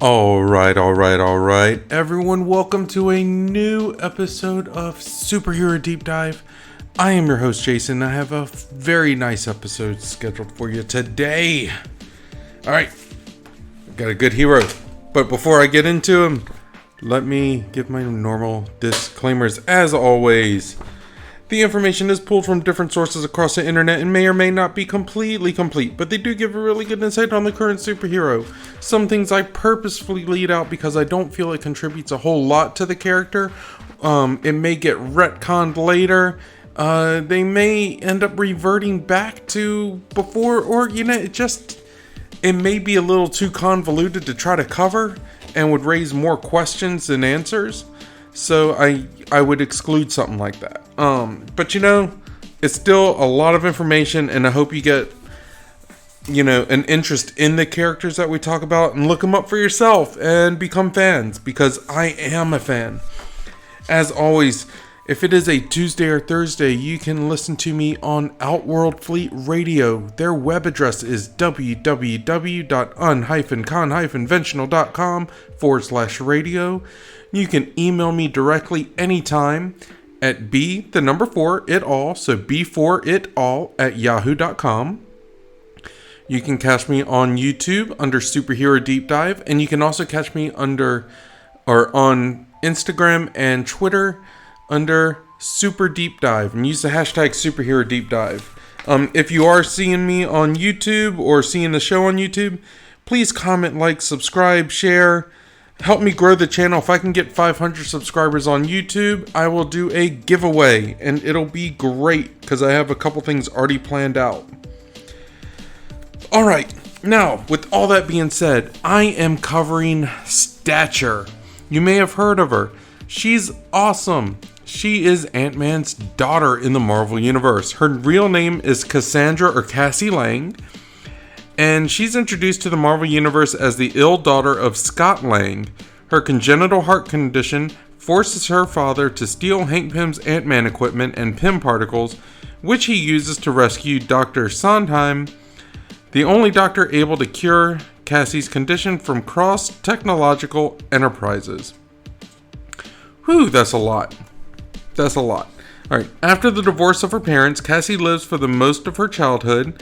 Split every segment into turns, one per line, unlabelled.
All right. Everyone, welcome to a new episode of Superhero Deep Dive. I am your host, Jason. I have a very nice episode scheduled for you today. All right, got a good hero. But before I get into him, let me give my normal disclaimers. As always, the information is pulled from different sources across the internet and may or may not be completely complete, but they do give a really good insight on the current superhero. Some things I purposefully leave out because I don't feel it contributes a whole lot to the character. It may get retconned later. They may end up reverting back to before, or it may be a little too convoluted to try to cover and would raise more questions than answers. So I would exclude something like that. But it's still a lot of information, and I hope you get, an interest in the characters that we talk about and look them up for yourself and become fans, because I am a fan. As always, if it is a Tuesday or Thursday, you can listen to me on Outworld Fleet Radio. Their web address is www.un-con-ventional.com/radio. You can email me directly anytime at b4itall, so b4itall@yahoo.com. You can catch me on YouTube under Superhero Deep Dive, and you can also catch me on Instagram and Twitter under Super Deep Dive, and use the hashtag Superhero Deep Dive. If you are seeing me on YouTube or seeing the show on YouTube, please comment, like, subscribe, share. Help me grow the channel. If I can get 500 subscribers on YouTube, I will do a giveaway, and it'll be great because I have a couple things already planned out. Alright, now, with all that being said, I am covering Stature. You may have heard of her. She's awesome. She is Ant-Man's daughter in the Marvel Universe. Her real name is Cassandra or Cassie Lang. And she's introduced to the Marvel Universe as the ill daughter of Scott Lang. Her congenital heart condition forces her father to steal Hank Pym's Ant-Man equipment and Pym particles, which he uses to rescue Dr. Sondheim, the only doctor able to cure Cassie's condition from Cross Technological Enterprises. Whew, that's a lot. Alright, after the divorce of her parents, Cassie lives for the most of her childhood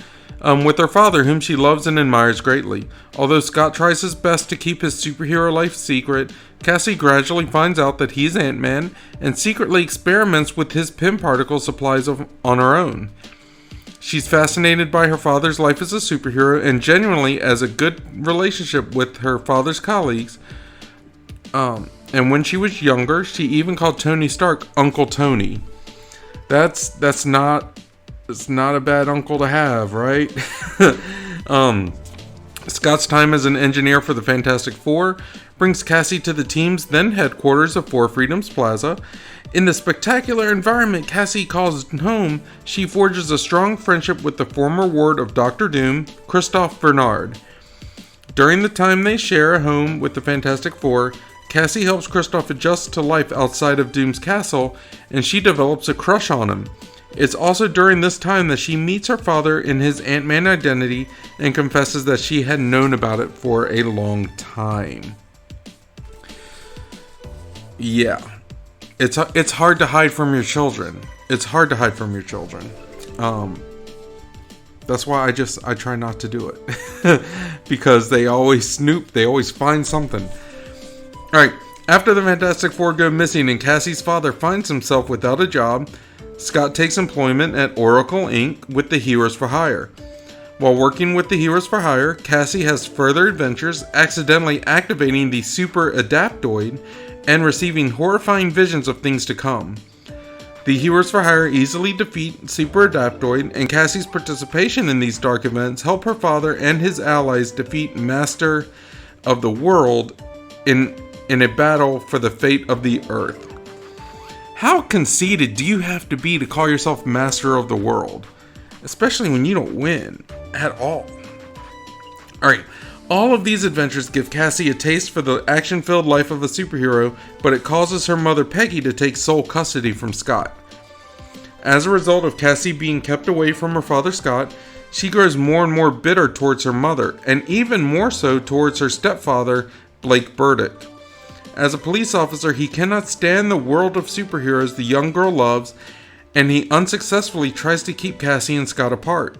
with her father, whom she loves and admires greatly. Although Scott tries his best to keep his superhero life secret, Cassie gradually finds out that he's Ant-Man and secretly experiments with his Pym particle supplies on her own. She's fascinated by her father's life as a superhero and genuinely has a good relationship with her father's colleagues. And when she was younger, she even called Tony Stark Uncle Tony. That's not a bad uncle to have, right? Scott's time as an engineer for the Fantastic Four brings Cassie to the team's then headquarters of Four Freedoms Plaza. In the spectacular environment Cassie calls home, she forges a strong friendship with the former ward of Dr. Doom, Christophe Bernard. During the time they share a home with the Fantastic Four, Cassie helps Christophe adjust to life outside of Doom's castle, and she develops a crush on him. It's also during this time that she meets her father in his Ant-Man identity and confesses that she had known about it for a long time. Yeah. It's hard to hide from your children. That's why I try not to do it. Because they always snoop, they always find something. Alright, after the Fantastic Four go missing and Cassie's father finds himself without a job, Scott takes employment at Oracle Inc. with the Heroes for Hire. While working with the Heroes for Hire, Cassie has further adventures, accidentally activating the Super Adaptoid and receiving horrifying visions of things to come. The Heroes for Hire easily defeat Super Adaptoid, and Cassie's participation in these dark events help her father and his allies defeat Master of the World in a battle for the fate of the Earth. How conceited do you have to be to call yourself Master of the World? Especially when you don't win at all. Alright, all of these adventures give Cassie a taste for the action-filled life of a superhero, but it causes her mother Peggy to take sole custody from Scott. As a result of Cassie being kept away from her father Scott, she grows more and more bitter towards her mother, and even more so towards her stepfather, Blake Burdick. As a police officer, he cannot stand the world of superheroes the young girl loves, and he unsuccessfully tries to keep Cassie and Scott apart.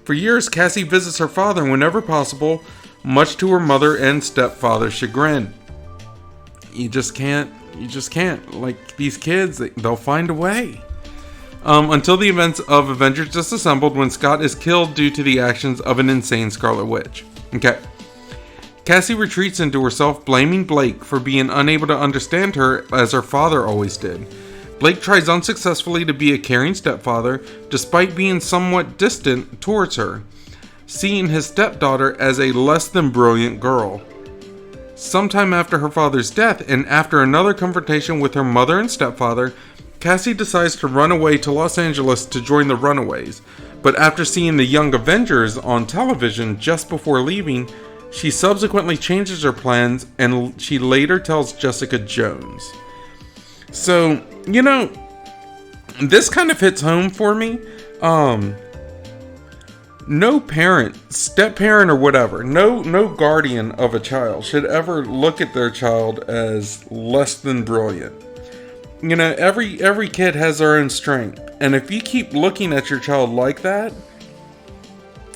For years, Cassie visits her father whenever possible, much to her mother and stepfather's chagrin. You just can't. Like, these kids, they'll find a way. Until the events of Avengers Disassembled, when Scott is killed due to the actions of an insane Scarlet Witch. Okay. Cassie retreats into herself, blaming Blake for being unable to understand her as her father always did. Blake tries unsuccessfully to be a caring stepfather, despite being somewhat distant towards her, seeing his stepdaughter as a less than brilliant girl. Sometime after her father's death, and after another confrontation with her mother and stepfather, Cassie decides to run away to Los Angeles to join the Runaways. But after seeing the Young Avengers on television just before leaving, she subsequently changes her plans, and she later tells Jessica Jones. So, this kind of hits home for me. No parent, step-parent or whatever, no guardian of a child should ever look at their child as less than brilliant. Every kid has their own strength. And if you keep looking at your child like that,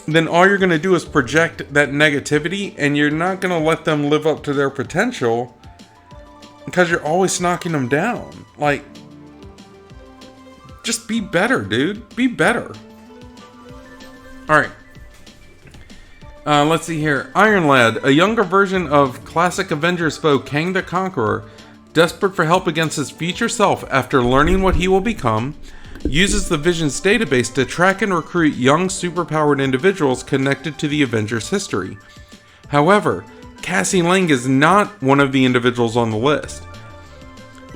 then all you're going to do is project that negativity, and you're not going to let them live up to their potential because you're always knocking them down. Like, just be better, dude. Be better. Alright. Let's see here. Iron Lad, a younger version of classic Avengers foe Kang the Conqueror, desperate for help against his future self after learning what he will become, uses the Vision's database to track and recruit young superpowered individuals connected to the Avengers' history. However, Cassie Lang is not one of the individuals on the list.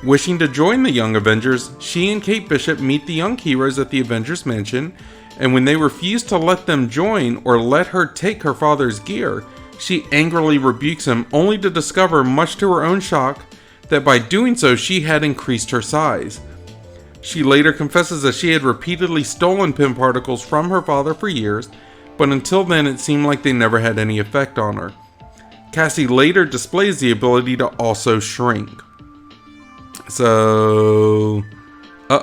Wishing to join the Young Avengers, she and Kate Bishop meet the young heroes at the Avengers Mansion, and when they refuse to let them join or let her take her father's gear, she angrily rebukes him, only to discover, much to her own shock, that by doing so she had increased her size. She later confesses that she had repeatedly stolen Pym particles from her father for years, but until then it seemed like they never had any effect on her. Cassie later displays the ability to also shrink. So, I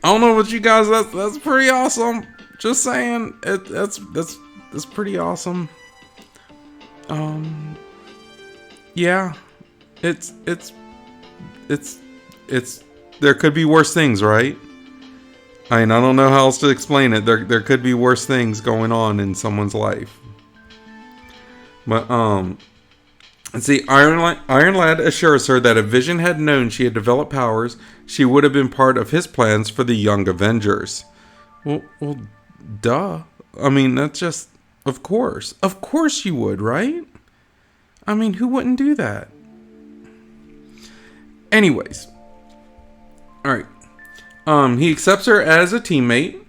don't know about you guys. That's pretty awesome. Just saying, that's pretty awesome. Yeah, it's there could be worse things, right? I mean, I don't know how else to explain it. There could be worse things going on in someone's life. But let's see. Iron Lad assures her that if Vision had known she had developed powers, she would have been part of his plans for the Young Avengers. Well, duh. I mean, that's just, of course you would, right? I mean, who wouldn't do that? Anyways. Alright. He accepts her as a teammate,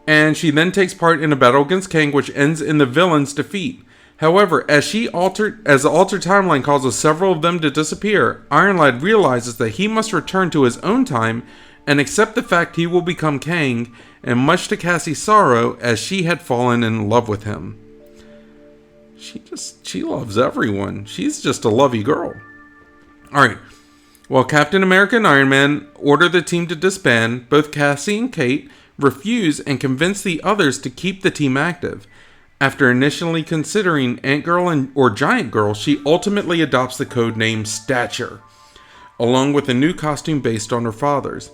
and she then takes part in a battle against Kang, which ends in the villain's defeat. However, as the altered timeline causes several of them to disappear, Iron Lad realizes that he must return to his own time and accept the fact he will become Kang, and much to Cassie's sorrow, as she had fallen in love with him. She loves everyone. She's just a lovey girl. Alright. While Captain America and Iron Man order the team to disband, both Cassie and Kate refuse and convince the others to keep the team active. After initially considering Ant-Girl or Giant Girl, she ultimately adopts the code name Stature, along with a new costume based on her father's.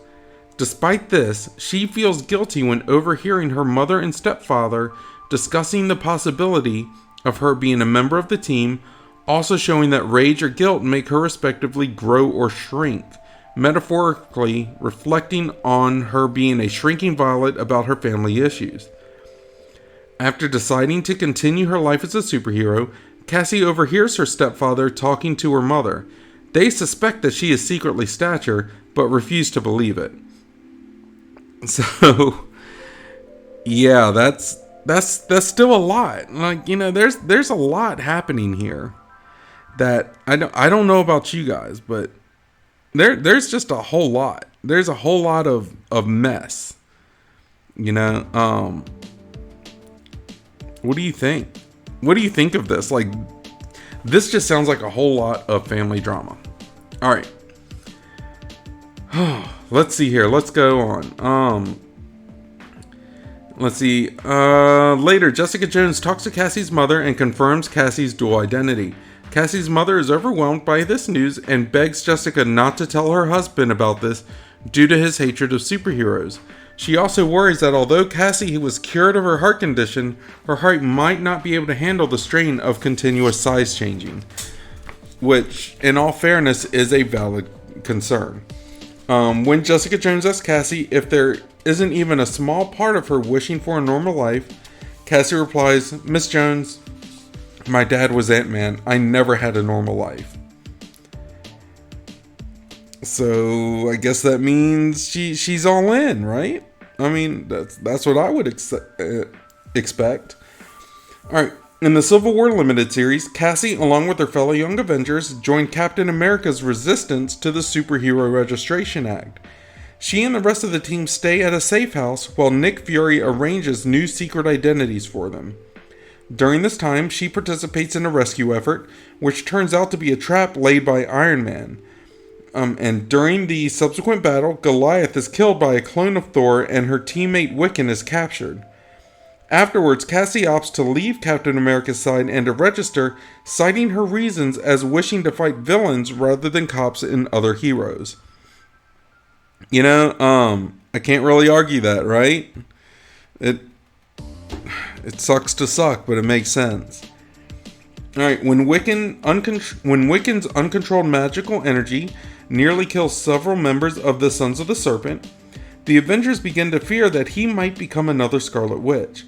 Despite this, she feels guilty when overhearing her mother and stepfather discussing the possibility of her being a member of the team, also showing that rage or guilt make her respectively grow or shrink, metaphorically reflecting on her being a shrinking violet about her family issues. After deciding to continue her life as a superhero, Cassie overhears her stepfather talking to her mother. They suspect that she is secretly Stature, but refuse to believe it. So, yeah, that's still a lot. Like, there's a lot happening here that I don't know about you guys, but there's just a whole lot. There's a whole lot of mess. What do you think? what do you think of this? Like, this just sounds like a whole lot of family drama. All right. Let's see here. Let's go on. Let's see. Later, Jessica Jones talks to Cassie's mother and confirms Cassie's dual identity. Cassie's mother is overwhelmed by this news and begs Jessica not to tell her husband about this due to his hatred of superheroes. She also worries that although Cassie was cured of her heart condition, her heart might not be able to handle the strain of continuous size changing, which, in all fairness, is a valid concern. When Jessica Jones asks Cassie if there isn't even a small part of her wishing for a normal life, Cassie replies, "Miss Jones, my dad was Ant-Man. I never had a normal life." So I guess that means she's all in, right? I mean, that's what I would expect. All right. In the Civil War Limited series, Cassie, along with her fellow Young Avengers, joined Captain America's resistance to the Superhero Registration Act. She and the rest of the team stay at a safe house while Nick Fury arranges new secret identities for them. During this time, she participates in a rescue effort, which turns out to be a trap laid by Iron Man. And during the subsequent battle, Goliath is killed by a clone of Thor and her teammate Wiccan is captured. Afterwards, Cassie opts to leave Captain America's side and to register, citing her reasons as wishing to fight villains rather than cops and other heroes. You know, I can't really argue that, right? It sucks to suck, but it makes sense. Alright, when Wiccan's uncontrolled magical energy nearly kills several members of the Sons of the Serpent, the Avengers begin to fear that he might become another Scarlet Witch.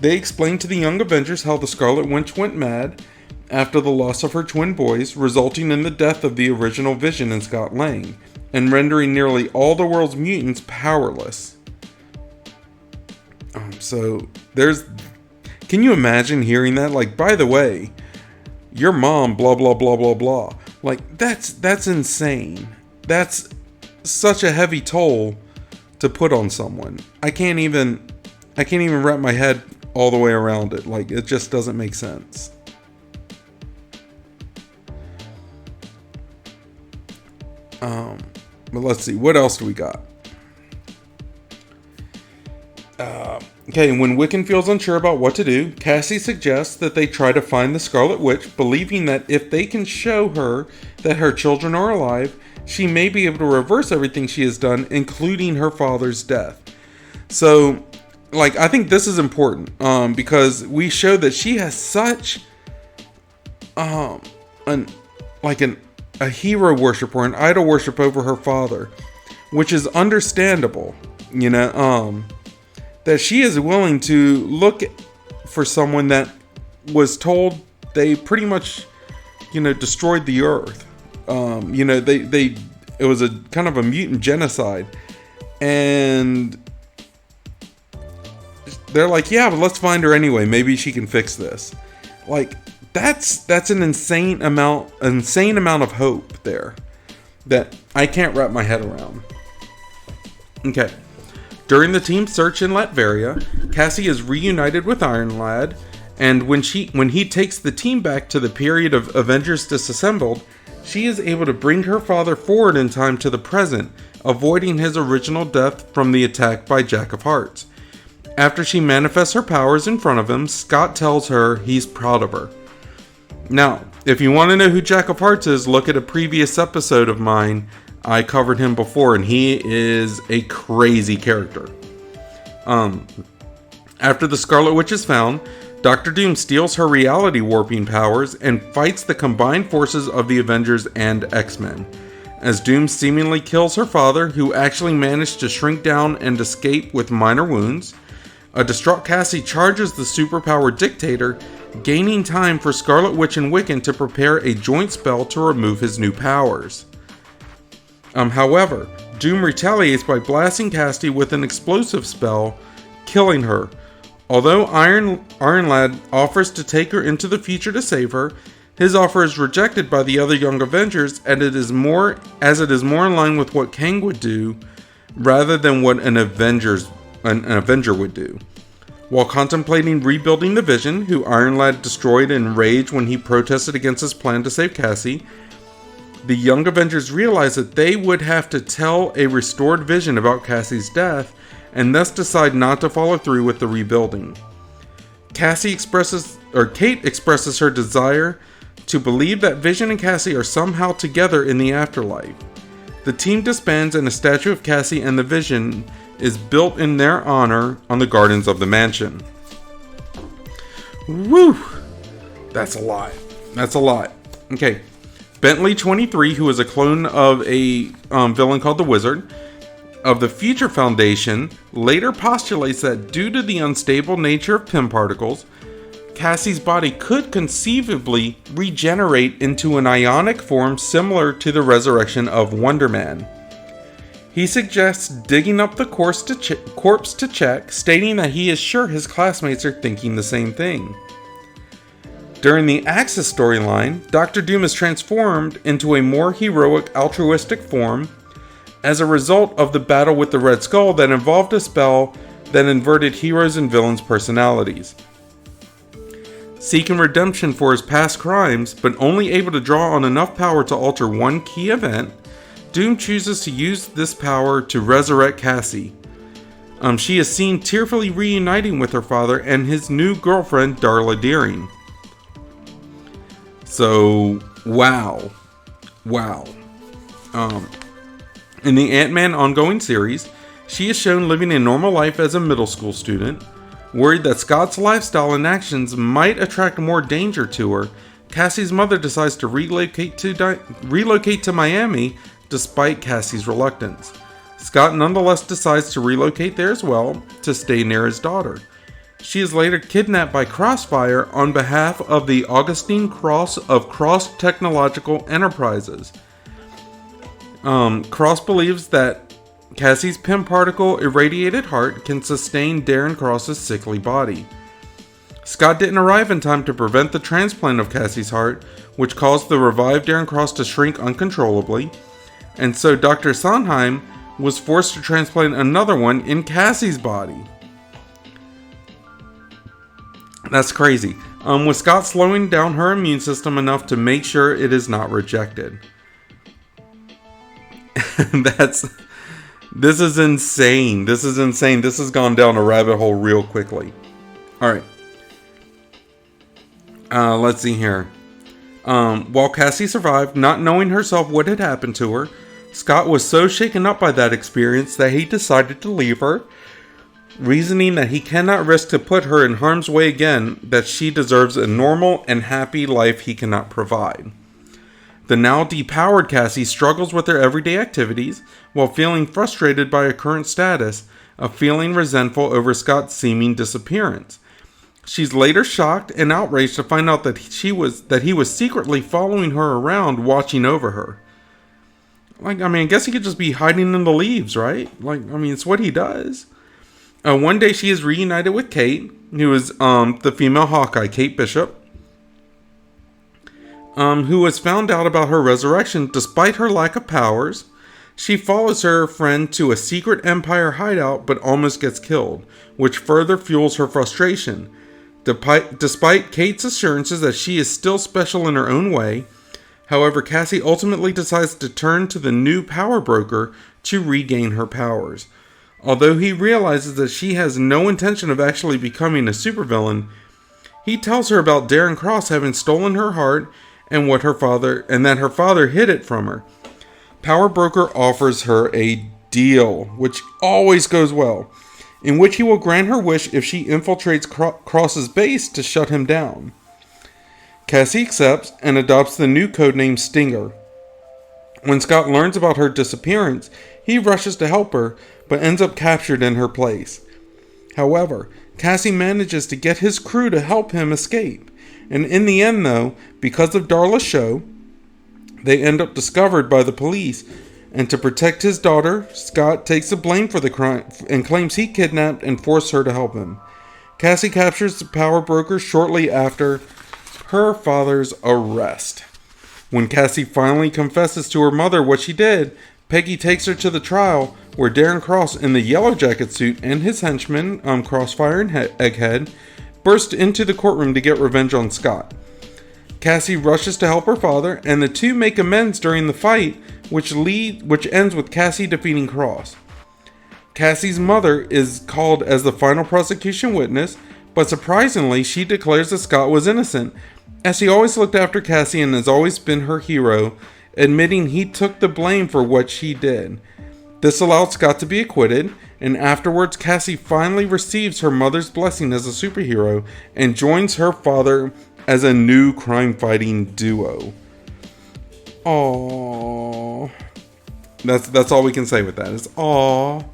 They explain to the Young Avengers how the Scarlet Witch went mad after the loss of her twin boys, resulting in the death of the original Vision and Scott Lang, and rendering nearly all the world's mutants powerless. Can you imagine hearing that? Like, by the way, your mom, blah, blah, blah, blah, blah. Like, that's insane. That's such a heavy toll to put on someone. I can't even wrap my head all the way around it. Like, it just doesn't make sense. But let's see, what else do we got? Okay, when Wiccan feels unsure about what to do, Cassie suggests that they try to find the Scarlet Witch, believing that if they can show her that her children are alive, she may be able to reverse everything she has done, including her father's death. So, like, I think this is important, because we show that she has such, a hero worship or an idol worship over her father, which is understandable, you know, that she is willing to look for someone that was told they pretty much, you know, destroyed the earth. You know, it was a kind of a mutant genocide, and they're like, yeah, but let's find her anyway. Maybe she can fix this. Like, that's an insane amount of hope there that I can't wrap my head around. Okay. During the team search in Latveria, Cassie is reunited with Iron Lad, and when he takes the team back to the period of Avengers Disassembled, she is able to bring her father forward in time to the present, avoiding his original death from the attack by Jack of Hearts. After she manifests her powers in front of him, Scott tells her he's proud of her. Now, if you want to know who Jack of Hearts is, look at a previous episode of mine. I covered him before, and he is a crazy character. After the Scarlet Witch is found, Doctor Doom steals her reality warping powers and fights the combined forces of the Avengers and X-Men. As Doom seemingly kills her father, who actually managed to shrink down and escape with minor wounds, a distraught Cassie charges the superpowered dictator, gaining time for Scarlet Witch and Wiccan to prepare a joint spell to remove his new powers. However, Doom retaliates by blasting Cassie with an explosive spell, killing her. Although Iron Lad offers to take her into the future to save her, his offer is rejected by the other Young Avengers, and it is more in line with what Kang would do, rather than what an Avenger would do. While contemplating rebuilding the Vision, who Iron Lad destroyed in rage when he protested against his plan to save Cassie, the Young Avengers realize that they would have to tell a restored Vision about Cassie's death, and thus decide not to follow through with the rebuilding. Kate expresses her desire to believe that Vision and Cassie are somehow together in the afterlife. The team disbands and a statue of Cassie and the Vision is built in their honor on the gardens of the mansion. Woo! That's a lot. Okay. Bentley 23, who is a clone of a villain called the Wizard, of the Future Foundation, later postulates that due to the unstable nature of Pym particles, Cassie's body could conceivably regenerate into an ionic form similar to the resurrection of Wonder Man. He suggests digging up the corpse to check, stating that he is sure his classmates are thinking the same thing. During the Axis storyline, Doctor Doom is transformed into a more heroic, altruistic form as a result of the battle with the Red Skull that involved a spell that inverted heroes' and villains' personalities. Seeking redemption for his past crimes, but only able to draw on enough power to alter one key event, Doom chooses to use this power to resurrect Cassie. She is seen tearfully reuniting with her father and his new girlfriend, Darla Deering. So, wow. In the Ant-Man ongoing series, she is shown living a normal life as a middle school student. Worried that Scott's lifestyle and actions might attract more danger to her, Cassie's mother decides to relocate to Miami despite Cassie's reluctance. Scott nonetheless decides to relocate there as well to stay near his daughter. She is later kidnapped by Crossfire on behalf of the Augustine Cross of Cross Technological Enterprises. Cross believes that Cassie's Pym particle irradiated heart can sustain Darren Cross's sickly body. Scott didn't arrive in time to prevent the transplant of Cassie's heart, which caused the revived Darren Cross to shrink uncontrollably, and so Dr. Sondheim was forced to transplant another one in Cassie's body. That's crazy. With Scott slowing down her immune system enough to make sure it is not rejected. This is insane. This has gone down a rabbit hole real quickly. Alright. Let's see here. While Cassie survived, not knowing herself what had happened to her, Scott was so shaken up by that experience that he decided to leave her, reasoning that he cannot risk to put her in harm's way again, that she deserves a normal and happy life he cannot provide. The now depowered Cassie struggles with her everyday activities while feeling frustrated by her current status, of feeling resentful over Scott's seeming disappearance. She's later shocked and outraged to find out that he was secretly following her around, watching over her. I guess he could just be hiding in the leaves, right? It's what he does. One day she is reunited with Kate, who is the female Hawkeye, Kate Bishop, who has found out about her resurrection despite her lack of powers. She follows her friend to a secret Empire hideout but almost gets killed, which further fuels her frustration. Despite Kate's assurances that she is still special in her own way, however, Cassie ultimately decides to turn to the new power broker to regain her powers. Although he realizes that she has no intention of actually becoming a supervillain, he tells her about Darren Cross having stolen her heart and that her father hid it from her. Power Broker offers her a deal, which always goes well, in which he will grant her wish if she infiltrates Cross's base to shut him down. Cassie accepts and adopts the new codename Stinger. When Scott learns about her disappearance, he rushes to help her, but ends up captured in her place. However, Cassie manages to get his crew to help him escape, and in the end though, because of Darla's show, they end up discovered by the police, and to protect his daughter, Scott takes the blame for the crime and claims he kidnapped and forced her to help him. Cassie captures the Power Broker shortly after her father's arrest. When Cassie finally confesses to her mother what she did, Peggy takes her to the trial where Darren Cross in the yellow jacket suit and his henchmen, Crossfire and Egghead, burst into the courtroom to get revenge on Scott. Cassie rushes to help her father, and the two make amends during the fight, which ends with Cassie defeating Cross. Cassie's mother is called as the final prosecution witness, but surprisingly, she declares that Scott was innocent, as he always looked after Cassie and has always been her hero, admitting he took the blame for what she did. This allowed Scott to be acquitted, and afterwards Cassie finally receives her mother's blessing as a superhero and joins her father as a new crime-fighting duo. Aww. That's all we can say with that is aww.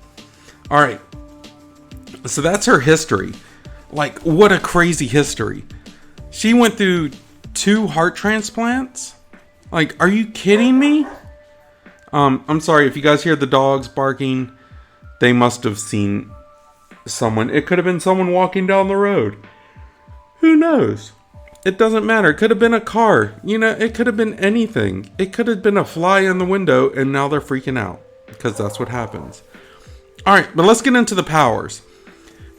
Alright. So that's her history. Like, what a crazy history. She went through 2 heart transplants? Like, are you kidding me? I'm sorry, if you guys hear the dogs barking, they must have seen someone. It could have been someone walking down the road. Who knows? It doesn't matter. It could have been a car. It could have been anything. It could have been a fly in the window, and now they're freaking out. Because that's what happens. Alright, but let's get into the powers.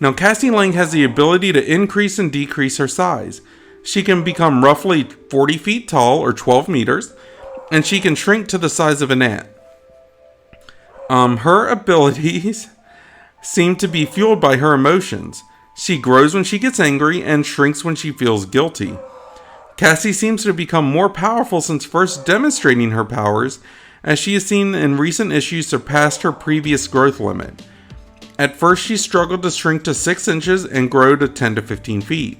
Now, Cassie Lang has the ability to increase and decrease her size. She can become roughly 40 feet tall, or 12 meters, and she can shrink to the size of an ant. Her abilities seem to be fueled by her emotions. She grows when she gets angry and shrinks when she feels guilty. Cassie seems to become more powerful since first demonstrating her powers, as she has seen in recent issues surpassed her previous growth limit. At first, she struggled to shrink to 6 inches and grow to 10 to 15 feet.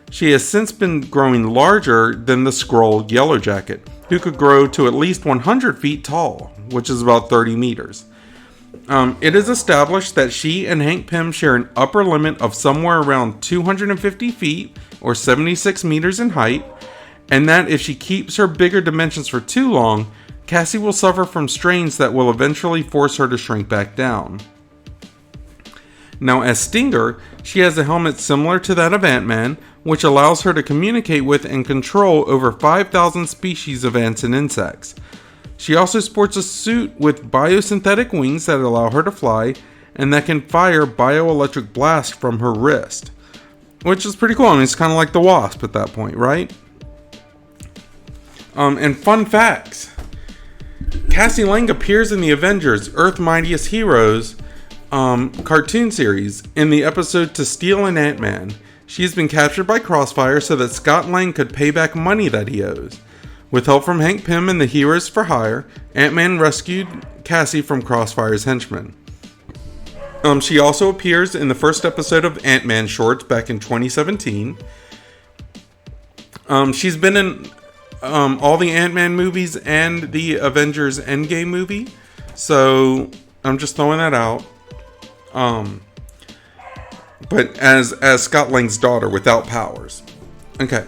She has since been growing larger than the Skrull Yellow Jacket, who could grow to at least 100 feet tall, which is about 30 meters. It is established that she and Hank Pym share an upper limit of somewhere around 250 feet, or 76 meters in height, and that if she keeps her bigger dimensions for too long, Cassie will suffer from strains that will eventually force her to shrink back down. Now, as Stinger, she has a helmet similar to that of Ant-Man, which allows her to communicate with and control over 5,000 species of ants and insects. She also sports a suit with biosynthetic wings that allow her to fly, and that can fire bioelectric blasts from her wrist. Which is pretty cool. I mean, it's kind of like the Wasp at that point, right? And fun facts. Cassie Lang appears in the Avengers Earth Mightiest Heroes cartoon series in the episode To Steal an Ant-Man. She has been captured by Crossfire so that Scott Lang could pay back money that he owes. With help from Hank Pym and the Heroes for Hire, Ant-Man rescued Cassie from Crossfire's henchmen. She also appears in the first episode of Ant-Man shorts back in 2017. She's been in all the Ant-Man movies and the Avengers Endgame movie. So I'm just throwing that out. But as Scott Lang's daughter without powers. Okay.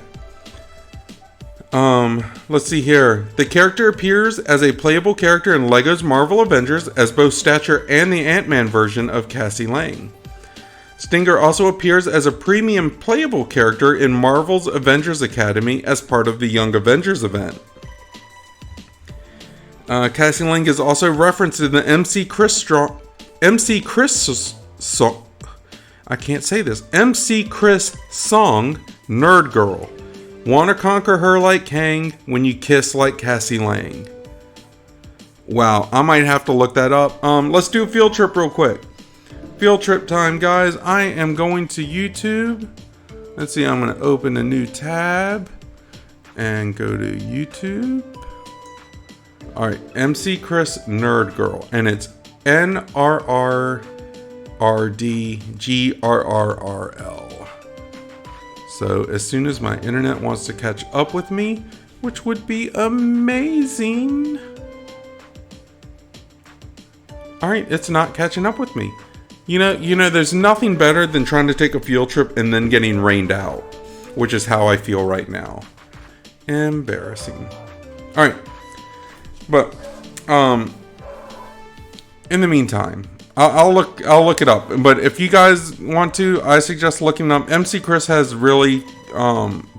Let's see here. The character appears as a playable character in LEGO's Marvel Avengers as both Stature and the Ant-Man version of Cassie Lang. Stinger also appears as a premium playable character in Marvel's Avengers Academy as part of the Young Avengers event. Cassie Lang is also referenced in the MC Chris song, Nerd Girl. Wanna conquer her like Kang when you kiss like Cassie Lang. Wow, I might have to look that up. Let's do a field trip real quick. Field trip time, guys. I am going to YouTube. Let's see, I'm going to open a new tab and go to YouTube. Alright, MC Chris Nerd Girl. And it's NRRRDGRRRL. So as soon as my internet wants to catch up with me, which would be amazing. Alright, it's not catching up with me. You know, there's nothing better than trying to take a field trip and then getting rained out, which is how I feel right now. Embarrassing. Alright. But in the meantime, I'll look it up. But if you guys want to, I suggest looking up. MC Chris has really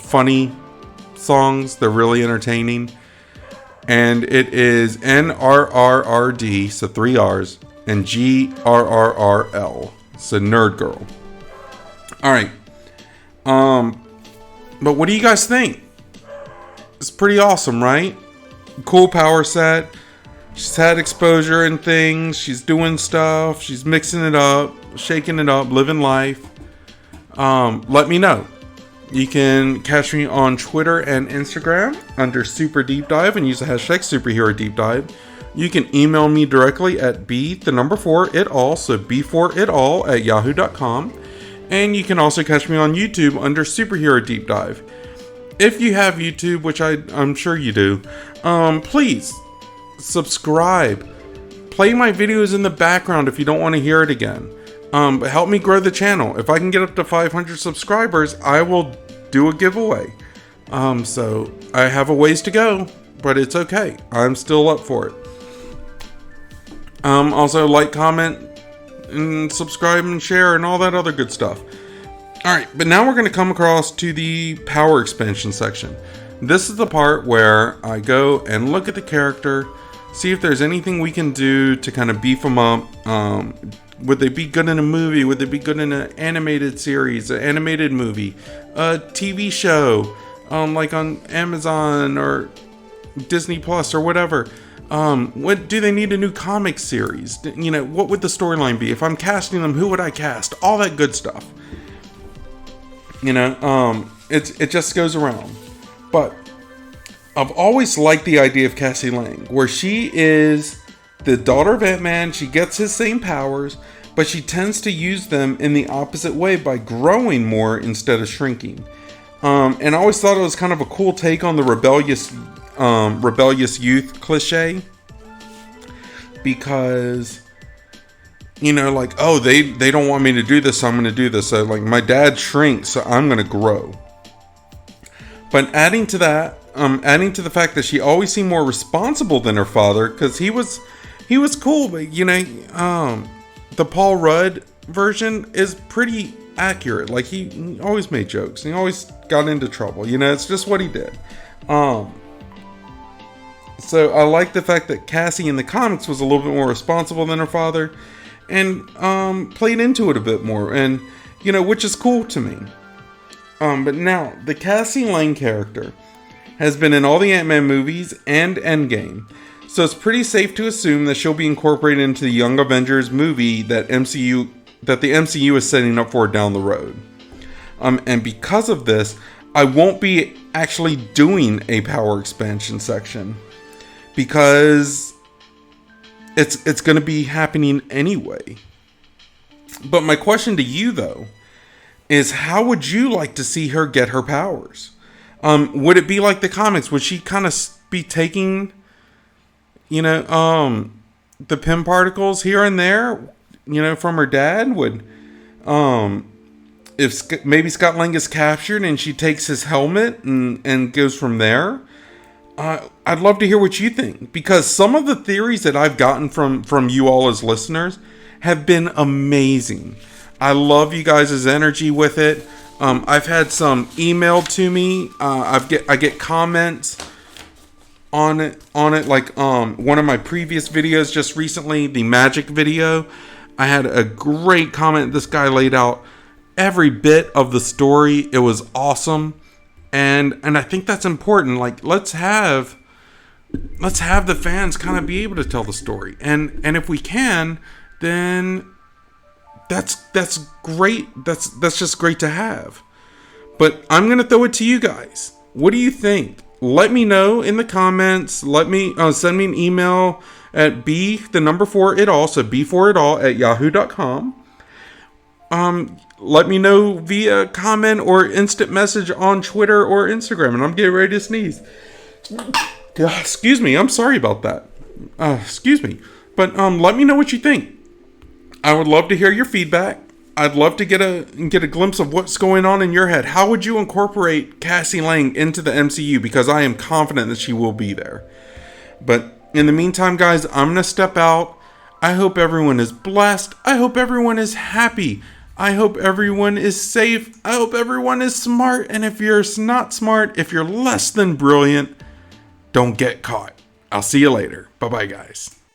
funny songs. They're really entertaining. And it is NRRRD, so 3 R's, and GRRRL, so Nerd Girl. All right. But what do you guys think? It's pretty awesome, right? Cool power set. She's had exposure and things. She's doing stuff. She's mixing it up, shaking it up, living life. Let me know. You can catch me on Twitter and Instagram under Super Deep Dive and use the hashtag superherodeepdive. You can email me directly at b4itall, so b4itall at yahoo.com. And you can also catch me on YouTube under Superhero Deep Dive. If you have YouTube, which I'm sure you do, please subscribe. Play my videos in the background if you don't want to hear it again. But help me grow the channel. If I can get up to 500 subscribers, I will do a giveaway. So I have a ways to go, but it's okay. I'm still up for it. Also like, comment, and subscribe and share and all that other good stuff. Alright, but now we're going to come across to the power expansion section. This is the part where I go and look at the character, see if there's anything we can do to kind of beef them up. Would they be good in a movie? Would they be good in an animated series, an animated movie, a TV show, like on Amazon or Disney Plus or whatever? What do they need a new comic series? You know, what would the storyline be? If I'm casting them, who would I cast? All that good stuff. You know, it just goes around. But I've always liked the idea of Cassie Lang, where she is the daughter of Ant-Man. She gets his same powers, but she tends to use them in the opposite way by growing more instead of shrinking. And I always thought it was kind of a cool take on the rebellious youth cliche, because, you know, like, oh, they don't want me to do this, so I'm going to do this. So, like, my dad shrinks, so I'm going to grow. But adding to that, adding to the fact that she always seemed more responsible than her father, because he was cool, but, you know, the Paul Rudd version is pretty accurate. Like, he always made jokes, and he always got into trouble. You know, it's just what he did. So I like the fact that Cassie in the comics was a little bit more responsible than her father, and played into it a bit more, and, you know, which is cool to me. But now, the Cassie Lang character has been in all the Ant-Man movies and Endgame, so it's pretty safe to assume that she'll be incorporated into the Young Avengers movie that the MCU is setting up for down the road. And because of this, I won't be actually doing a power expansion section, because it's going to be happening anyway. But my question to you, though, is how would you like to see her get her powers? Would it be like the comics? Would she kind of be taking, you know, the Pym particles here and there, you know, from her dad? Would, if maybe Scott Lang is captured and she takes his helmet and goes from there? I'd love to hear what you think, because some of the theories that I've gotten from you all as listeners have been amazing. I love you guys' energy with it. I've had some emailed to me. I get comments on it. Like one of my previous videos just recently, the magic video, I had a great comment. This guy laid out every bit of the story. It was awesome. And I think that's important. Like, let's have the fans kind of be able to tell the story. And if we can, then that's great. That's just great to have. But I'm going to throw it to you guys. What do you think? Let me know in the comments. Let me send me an email at b4itall, so b4itall at yahoo.com. Let me know via comment or instant message on Twitter or Instagram. And I'm getting ready to sneeze. Excuse me. I'm sorry about that. Excuse me. But let me know what you think. I would love to hear your feedback. I'd love to get a glimpse of what's going on in your head. How would you incorporate Cassie Lang into the MCU? Because I am confident that she will be there. But in the meantime, guys, I'm going to step out. I hope everyone is blessed. I hope everyone is happy. I hope everyone is safe. I hope everyone is smart. And if you're not smart, if you're less than brilliant, don't get caught. I'll see you later. Bye-bye, guys.